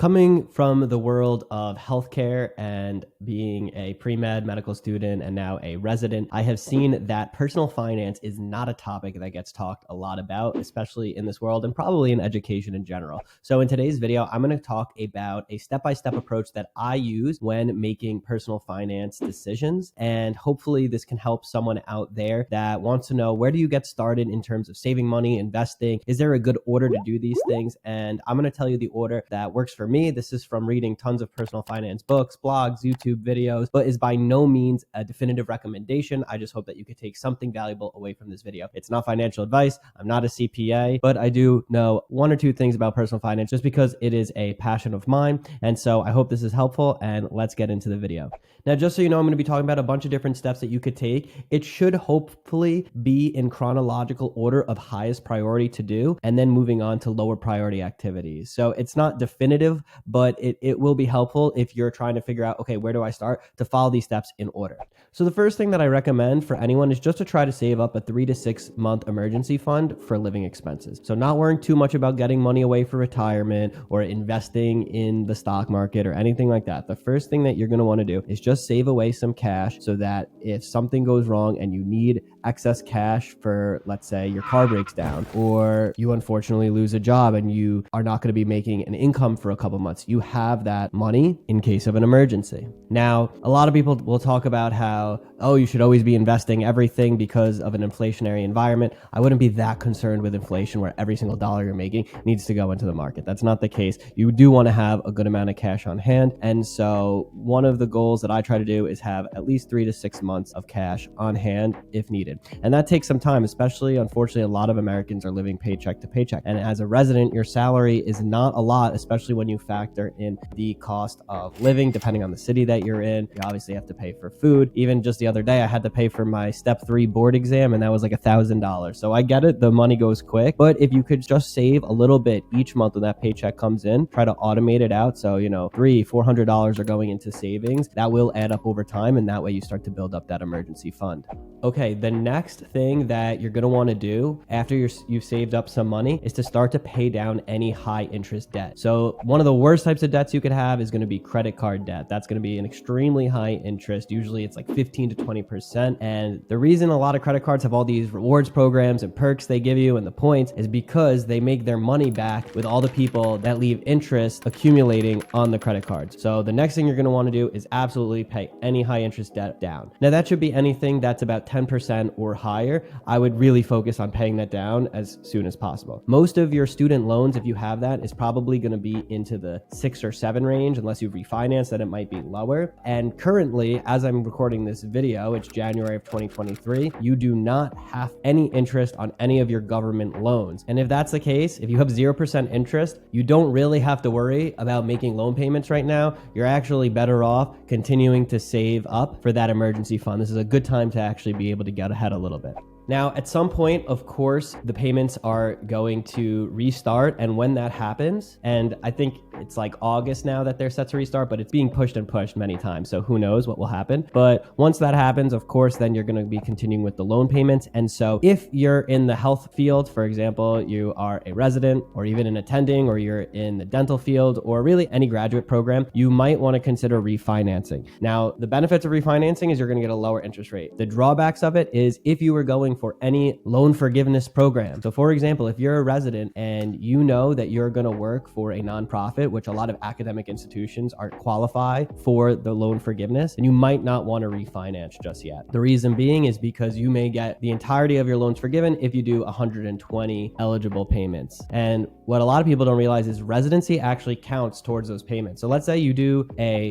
Coming from the world of healthcare and being a pre-med medical student and now a resident, I have seen that personal finance is not a topic that gets talked a lot about, especially in this world and probably in education in general. So in today's video, I'm going to talk about a step-by-step approach that I use when making personal finance decisions. And hopefully this can help someone out there that wants to know, where do you get started in terms of saving money, investing? Is there a good order to do these things? And I'm going to tell you the order that works for me. This is from reading tons of personal finance books, blogs, YouTube videos, but is by no means a definitive recommendation. I just hope that you could take something valuable away from this video. It's not financial advice. I'm not a CPA, but I do know one or two things about personal finance just because it is a passion of mine. And so I hope this is helpful, and let's get into the video. Now, just so you know, I'm going to be talking about a bunch of different steps that you could take. It should hopefully be in chronological order of highest priority to do, and then moving on to lower priority activities. So it's not definitive, but it will be helpful if you're trying to figure out, okay, where do I start, to follow these steps in order. So the first thing that I recommend for anyone is just to try to save up a 3 to 6 month emergency fund for living expenses. So not worrying too much about getting money away for retirement or investing in the stock market or anything like that. The first thing that you're going to want to do is just save away some cash so that if something goes wrong and you need excess cash for, let's say, your car breaks down, or you unfortunately lose a job and you are not going to be making an income for a couple months, you have that money in case of an emergency. Now, a lot of people will talk about how, oh, you should always be investing everything because of an inflationary environment. I wouldn't be that concerned with inflation where every single dollar you're making needs to go into the market. That's not the case. You do want to have a good amount of cash on hand. And so one of the goals that I try to do is have at least 3 to 6 months of cash on hand if needed. And that takes some time, especially, unfortunately, a lot of Americans are living paycheck to paycheck. And as a resident, your salary is not a lot, especially when you factor in the cost of living, depending on the city that you're in. You obviously have to pay for food. Even just the other day, I had to pay for my step 3 board exam, and that was like $1,000. So I get it. The money goes quick. But if you could just save a little bit each month when that paycheck comes in, try to automate it out. So, $300-$400 are going into savings. That will add up over time. And that way you start to build up that emergency fund. Okay, the next thing that you're going to want to do after you've saved up some money is to start to pay down any high interest debt. So one of the worst types of debts you could have is going to be credit card debt. That's going to be an extremely high interest. Usually it's like 15 to 20%. And the reason a lot of credit cards have all these rewards programs and perks they give you and the points is because they make their money back with all the people that leave interest accumulating on the credit cards. So the next thing you're going to want to do is absolutely pay any high interest debt down. Now that should be anything that's about 10% or higher. I would really focus on paying that down as soon as possible. Most of your student loans, if you have that, is probably going to be into the 6 or 7 range, unless you refinance, then it might be lower. And currently, as I'm recording this video, it's January of 2023, you do not have any interest on any of your government loans. And if that's the case, if you have 0% interest, you don't really have to worry about making loan payments right now. You're actually better off continuing to save up for that emergency fund. This is a good time to actually be able to get ahead a little bit. Now, at some point, of course, the payments are going to restart. And when that happens, and I think it's like August now that they're set to restart, but it's being pushed and pushed many times. So who knows what will happen. But once that happens, of course, then you're going to be continuing with the loan payments. And so if you're in the health field, for example, you are a resident or even an attending, or you're in the dental field, or really any graduate program, you might want to consider refinancing. Now, the benefits of refinancing is you're going to get a lower interest rate. The drawbacks of it is if you were going for any loan forgiveness program. So for example, if you're a resident and you know that you're going to work for a nonprofit, which a lot of academic institutions aren't qualified for the loan forgiveness, and you might not want to refinance just yet. The reason being is because you may get the entirety of your loans forgiven if you do 120 eligible payments. And what a lot of people don't realize is residency actually counts towards those payments. So let's say you do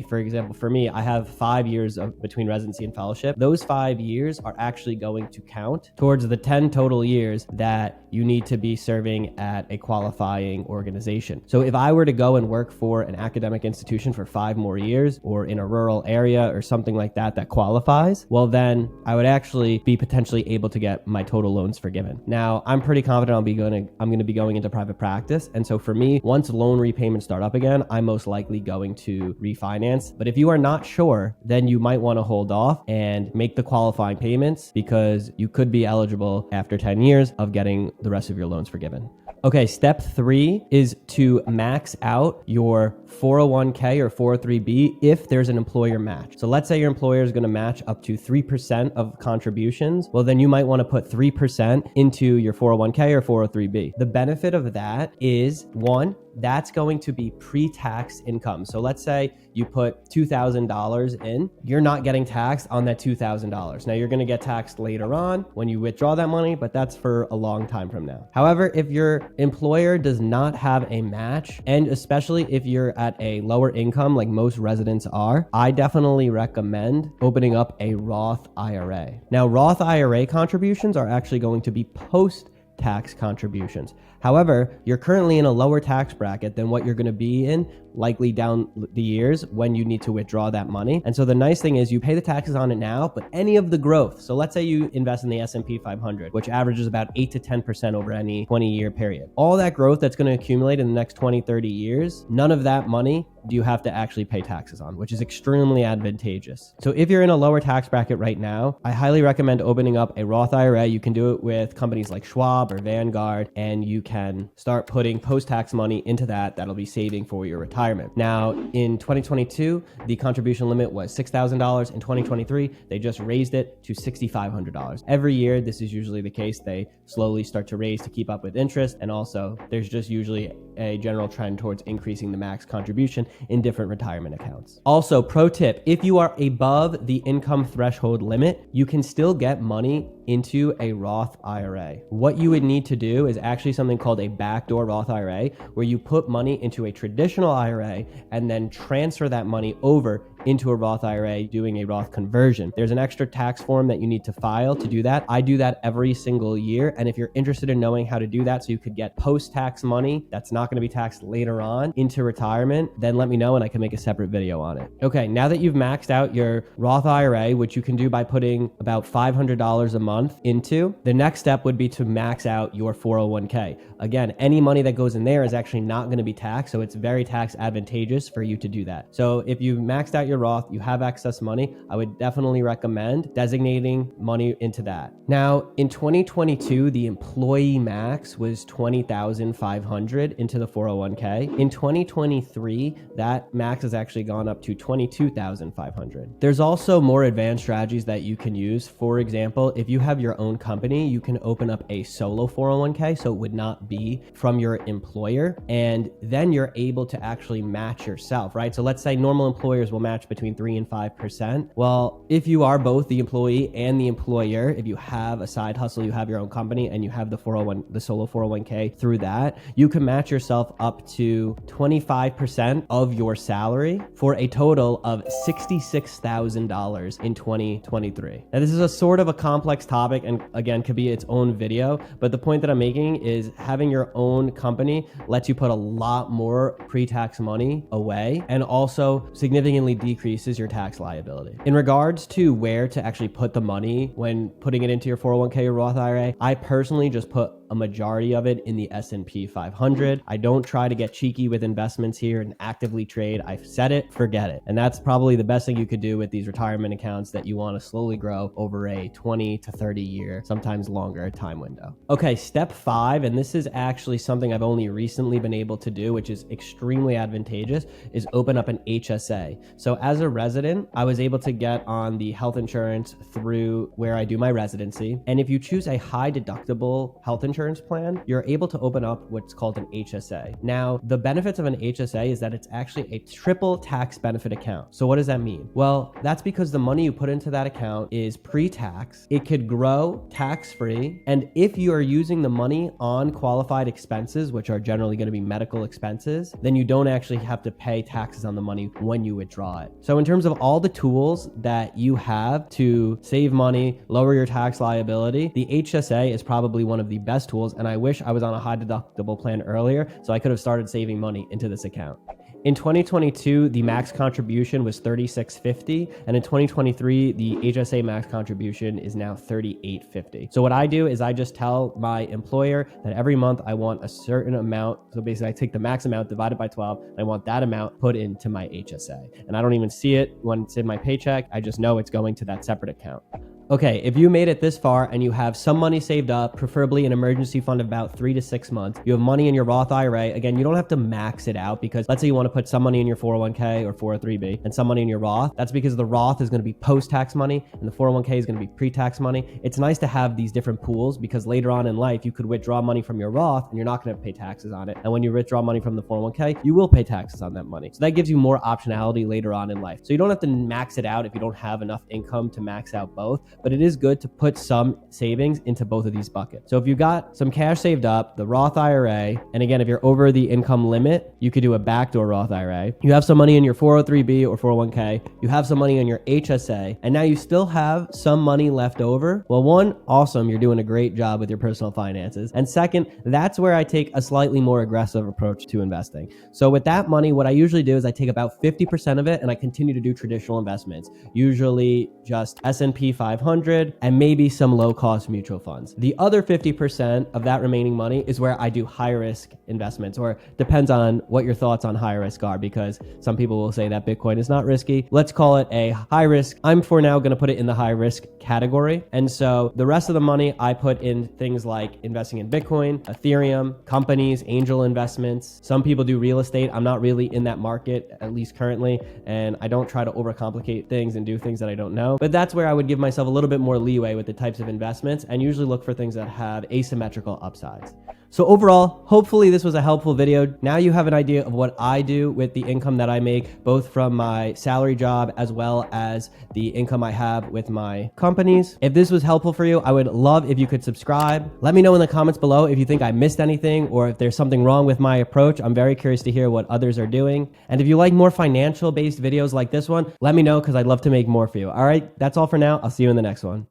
for example, for me, I have 5 years between residency and fellowship. Those 5 years are actually going to count towards the 10 total years that you need to be serving at a qualifying organization. So if I were to go and work for an academic institution for 5 more years, or in a rural area or something like that that qualifies, well, then I would actually be potentially able to get my total loans forgiven. Now, I'm pretty confident I'm going to be going into private practice. And so for me, once loan repayments start up again, I'm most likely going to refinance. But if you are not sure, then you might want to hold off and make the qualifying payments, because you could be eligible after 10 years of getting the rest of your loans forgiven. Okay, step 3 is to max out your 401k or 403b if there's an employer match. So let's say your employer is going to match up to 3% of contributions. Well, then you might want to put 3% into your 401k or 403b. The benefit of that is, one, that's going to be pre-tax income. So let's say you put $2,000 in, you're not getting taxed on that $2,000. Now you're going to get taxed later on when you withdraw that money, but that's for a long time from now. However, if your employer does not have a match, and especially if you're at a lower income like most residents are, I definitely recommend opening up a Roth IRA. Now, Roth IRA contributions are actually going to be post-tax contributions. However, you're currently in a lower tax bracket than what you're going to be in likely down the years when you need to withdraw that money. And so the nice thing is you pay the taxes on it now, but any of the growth, so let's say you invest in the S&P 500, which averages about 8 to 10% over any 20-year period. All that growth that's going to accumulate in the next 20, 30 years, none of that money do you have to actually pay taxes on, which is extremely advantageous. So if you're in a lower tax bracket right now, I highly recommend opening up a Roth IRA. You can do it with companies like Schwab or Vanguard, and you can start putting post-tax money into that. That'll be saving for your retirement. Now, in 2022, the contribution limit was $6,000. In 2023, they just raised it to $6,500. Every year, this is usually the case. They slowly start to raise to keep up with interest. And also, there's just usually a general trend towards increasing the max contribution in different retirement accounts. Also, pro tip, if you are above the income threshold limit, you can still get money into a Roth IRA. What you would need to do is actually something called a backdoor Roth IRA, where you put money into a traditional IRA and then transfer that money over into a Roth IRA, doing a Roth conversion. There's an extra tax form that you need to file to do that. I do that every single year. And if you're interested in knowing how to do that so you could get post-tax money that's not going to be taxed later on into retirement, then let me know and I can make a separate video on it. Okay, now that you've maxed out your Roth IRA, which you can do by putting about $500 a month into, the next step would be to max out your 401k. Again, any money that goes in there is actually not going to be taxed, so it's very tax advantageous for you to do that. So if you've maxed out your Roth, you have excess money, I would definitely recommend designating money into that. Now, in 2022, the employee max was $20,500 into the 401k. In 2023, that max has actually gone up to $22,500. There's also more advanced strategies that you can use. For example, if you have your own company, you can open up a solo 401k, so it would not be from your employer, and then you're able to actually match yourself, right? So let's say normal employers will match between 3 and 5%. Well, if you are both the employee and the employer, if you have a side hustle, you have your own company, and you have the solo 401k through that, you can match yourself up to 25% of your salary for a total of $66,000 in 2023. Now, this is a sort of a complex topic and again could be its own video, but the point that I'm making is having your own company lets you put a lot more pre-tax money away and also significantly decreases your tax liability. In regards to where to actually put the money when putting it into your 401k or Roth IRA, I personally just put a majority of it in the S&P 500. I don't try to get cheeky with investments here and actively trade. I've said it, forget it. And that's probably the best thing you could do with these retirement accounts that you want to slowly grow over a 20 to 30 year, sometimes longer time window. Okay, step 5, and this is actually something I've only recently been able to do, which is extremely advantageous, is open up an HSA. So as a resident, I was able to get on the health insurance through where I do my residency. And if you choose a high deductible health insurance plan, you're able to open up what's called an HSA. Now, the benefits of an HSA is that it's actually a triple tax benefit account. So what does that mean? Well, that's because the money you put into that account is pre-tax. It could grow tax-free. And if you are using the money on qualified expenses, which are generally going to be medical expenses, then you don't actually have to pay taxes on the money when you withdraw it. So in terms of all the tools that you have to save money, lower your tax liability, the HSA is probably one of the best tools, and I wish I was on a high deductible plan earlier so I could have started saving money into this account. In 2022, the max contribution was $36.50, and in 2023, the HSA max contribution is now $38.50. So what I do is I just tell my employer that every month I want a certain amount. So basically, I take the max amount divided by 12, and I want that amount put into my HSA. And I don't even see it when it's in my paycheck. I just know it's going to that separate account. Okay, if you made it this far and you have some money saved up, preferably an emergency fund of about 3 to 6 months, you have money in your Roth IRA. Again, you don't have to max it out, because let's say you want to put some money in your 401k or 403b and some money in your Roth. That's because the Roth is going to be post-tax money and the 401k is going to be pre-tax money. It's nice to have these different pools, because later on in life, you could withdraw money from your Roth and you're not going to pay taxes on it. And when you withdraw money from the 401k, you will pay taxes on that money. So that gives you more optionality later on in life. So you don't have to max it out if you don't have enough income to max out both, but it is good to put some savings into both of these buckets. So if you got some cash saved up, the Roth IRA, and again, if you're over the income limit, you could do a backdoor Roth IRA. You have some money in your 403b or 401k, you have some money in your HSA, and now you still have some money left over. Well, one, awesome, you're doing a great job with your personal finances. And second, that's where I take a slightly more aggressive approach to investing. So with that money, what I usually do is I take about 50% of it and I continue to do traditional investments, usually just S&P 500 and maybe some low-cost mutual funds. The other 50% of that remaining money is where I do high-risk investments, or depends on what your thoughts on high risk are, because some people will say that Bitcoin is not risky. Let's call it a high risk. I'm for now going to put it in the high risk category. And so the rest of the money I put in things like investing in Bitcoin, Ethereum, companies, angel investments. Some people do real estate. I'm not really in that market, at least currently, and I don't try to overcomplicate things and do things that I don't know. But that's where I would give myself a little bit more leeway with the types of investments, and usually look for things that have asymmetrical upsides. So overall, hopefully this was a helpful video. Now you have an idea of what I do with the income that I make, both from my salary job as well as the income I have with my companies. If this was helpful for you, I would love if you could subscribe. Let me know in the comments below if you think I missed anything or if there's something wrong with my approach. I'm very curious to hear what others are doing. And if you like more financial based videos like this one, let me know, because I'd love to make more for you. All right, that's all for now. I'll see you in the next one.